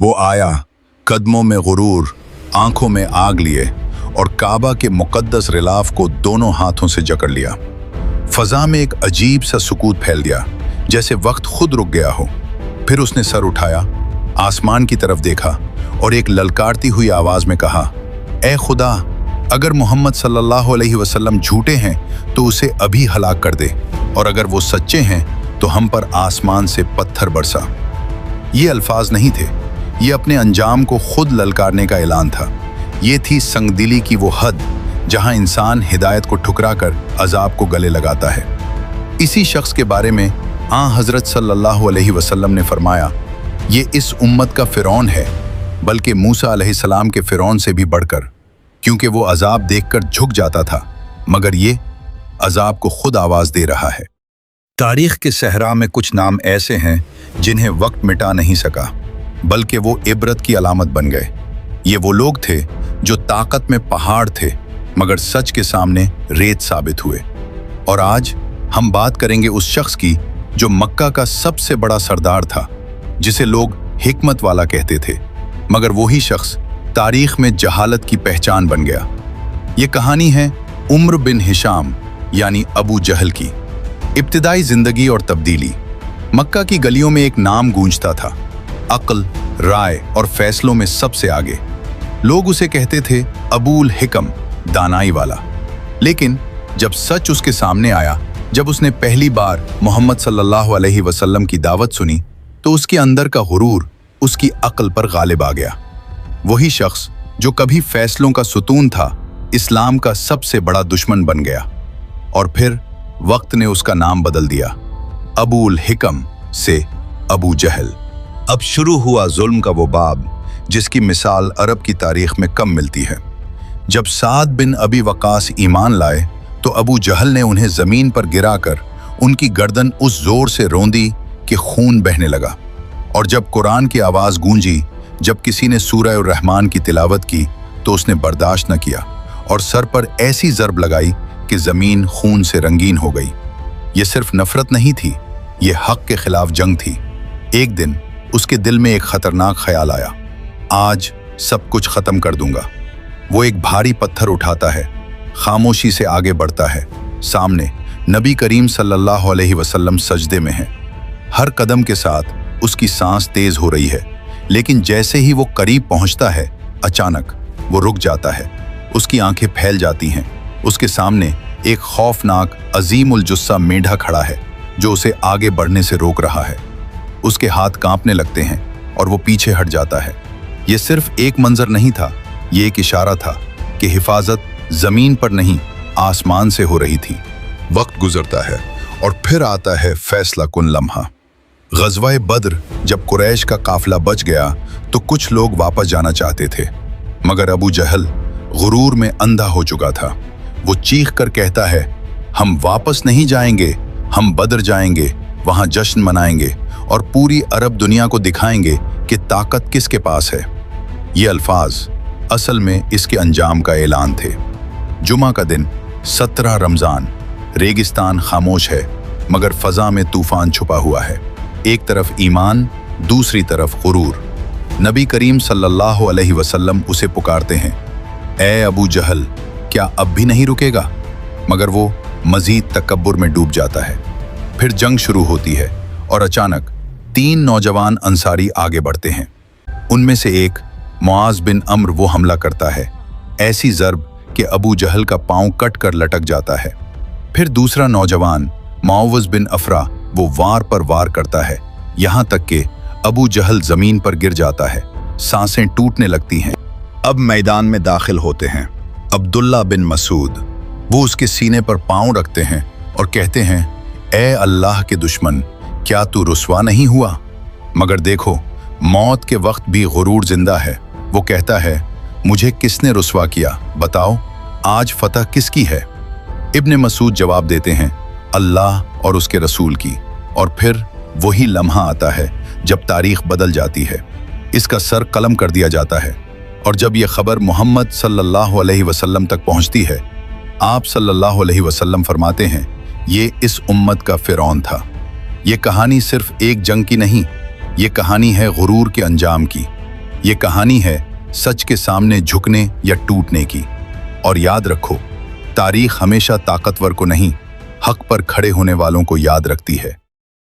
वो आया, कदमों में गुरूर, आंखों में आग लिए और काबा के मुकद्दस रिलाफ को दोनों हाथों से जकड़ लिया। फजा में एक अजीब सा सुकूत फैल गया, जैसे वक्त खुद रुक गया हो। फिर उसने सर उठाया, आसमान की तरफ देखा और एक ललकारती हुई आवाज में कहा, ए खुदा, अगर मोहम्मद सल्लल्लाहु अलैहि वसल्लम झूठे हैं तो उसे अभी हलाक कर दे, और अगर वो सच्चे हैं तो हम पर आसमान से पत्थर बरसा। ये अल्फाज नहीं थे, ये अपने अंजाम को खुद ललकारने का ऐलान था। ये थी संगदिली की वो हद जहां इंसान हिदायत को ठुकरा कर अजाब को गले लगाता है। इसी शख्स के बारे में हज़रत सल्लल्लाहु अलैहि वसल्लम ने फरमाया, ये इस उम्मत का फिरौन है, बल्कि मूसा अलैहिस्सलाम के फिरौन से भी बढ़कर, क्योंकि वो अजाब देखकर झुक जाता था, मगर ये अजाब को खुद आवाज दे रहा है। तारीख के सहरा में कुछ नाम ऐसे हैं जिन्हें वक्त मिटा नहीं सका, बल्कि वो इबरत की अलामत बन गए। ये वो लोग थे जो ताकत में पहाड़ थे, मगर सच के सामने रेत साबित हुए। और आज हम बात करेंगे उस शख्स की जो मक्का का सबसे बड़ा सरदार था, जिसे लोग हिकमत वाला कहते थे, मगर वही शख्स तारीख में जहालत की पहचान बन गया। ये कहानी है उम्र बिन हिशाम यानी अबू जहल की। इब्तिदाई जिंदगी और तब्दीली। मक्का की गलियों में एक नाम गूंजता था, अक्ल, राय और फैसलों में सबसे आगे। लोग उसे कहते थे अबूल हिकम, दानाई वाला। लेकिन जब सच उसके सामने आया, जब उसने पहली बार मोहम्मद सल्लल्लाहु अलैहि वसल्लम की दावत सुनी, तो उसके अंदर का गुरूर उसकी अक्ल पर गालिब आ गया। वही शख्स जो कभी फैसलों का सुतून था, इस्लाम का सबसे बड़ा दुश्मन बन गया। और फिर वक्त ने उसका नाम बदल दिया, अबूल हिकम से अबू जहल। अब शुरू हुआ जुल्म का वो बाब जिसकी मिसाल अरब की तारीख में कम मिलती है। जब साद बिन अबी वकास ईमान लाए तो अबू जहल ने उन्हें जमीन पर गिराकर उनकी गर्दन उस जोर से रौंदी कि खून बहने लगा। और जब कुरान की आवाज गूंजी, जब किसी ने सूरह रहमान की तिलावत की, तो उसने बर्दाश्त न किया और सर पर ऐसी ज़रब लगाई कि जमीन खून से रंगीन हो गई। ये सिर्फ नफरत नहीं थी, ये हक के खिलाफ जंग थी। एक दिन उसके दिल में एक खतरनाक ख्याल आया, आज सब कुछ खत्म कर दूंगा। वो एक भारी पत्थर उठाता है, खामोशी से आगे बढ़ता है। सामने नबी करीम सल्लल्लाहु अलैहि वसल्लम सजदे में हैं। हर कदम के साथ उसकी सांस तेज हो रही है, लेकिन जैसे ही वो करीब पहुंचता है, अचानक वो रुक जाता है। उसकी आंखें फैल जाती हैं। उसके सामने एक खौफनाक अजीमुल जुस्सा मेंढा खड़ा है, जो उसे आगे बढ़ने से रोक रहा है। उसके हाथ कांपने लगते हैं और वो पीछे हट जाता है। ये सिर्फ एक मंजर नहीं था, ये एक इशारा था कि हिफाजत जमीन पर नहीं, आसमान से हो रही थी। वक्त गुजरता है और फिर आता है फैसला कुन लम्हा। ग़ज़वा बद्र जब कुरैश का काफिला बच गया तो कुछ लोग वापस जाना चाहते थे, मगर अबू जहल गुरूर में अंधा हो चुका था। वो चीख कर कहता है, हम वापस नहीं जाएंगे, हम बद्र जाएंगे, वहां जश्न मनाएंगे और पूरी अरब दुनिया को दिखाएंगे कि ताकत किसके पास है। ये अल्फाज असल में इसके अंजाम का ऐलान थे। जुमा का दिन, 17 रमज़ान। रेगिस्तान खामोश है, मगर फ़ज़ा में तूफ़ान छुपा हुआ है। एक तरफ ईमान, दूसरी तरफ गुरूर। नबी करीम सल्लल्लाहु अलैहि वसल्लम उसे पुकारते हैं, ए अबू जहल, क्या अब भी नहीं रुकेगा? मगर वो मज़ीद तकब्बुर में डूब जाता है। फिर जंग शुरू होती है और अचानक 3 नौजवान अंसारी आगे बढ़ते हैं। उनमें से एक मुआज बिन अम्र वो हमला करता है, ऐसी ज़रब कि अबू जहल का पांव कट कर लटक जाता है। फिर दूसरा नौजवान मुआवज़ बिन अफरा वो वार पर वार करता है, यहाँ तक कि अबू जहल जमीन पर गिर जाता है, सांसें टूटने लगती हैं। अब मैदान में दाखिल होते हैं अब्दुल्ला बिन मसूद। वो उसके सीने पर पांव रखते हैं और कहते हैं, ए अल्लाह के दुश्मन, क्या तू रुस्वा नहीं हुआ? मगर देखो, मौत के वक्त भी गुरूर जिंदा है। वो कहता है, मुझे किसने रुस्वा किया? बताओ, आज फतह किसकी है? इब्ने मसूद जवाब देते हैं, अल्लाह और उसके रसूल की। और फिर वही लम्हा आता है जब तारीख बदल जाती है, इसका सर कलम कर दिया जाता है। और जब यह खबर मोहम्मद सल्लल्लाहु अलैहि वसल्लम तक पहुंचती है, आप सल्लल्लाहु अलैहि वसल्लम फरमाते हैं, ये इस उम्मत का फिरौन था। ये कहानी सिर्फ एक जंग की नहीं, ये कहानी है गुरूर के अंजाम की। ये कहानी है सच के सामने झुकने या टूटने की। और याद रखो, तारीख हमेशा ताकतवर को नहीं, हक पर खड़े होने वालों को याद रखती है।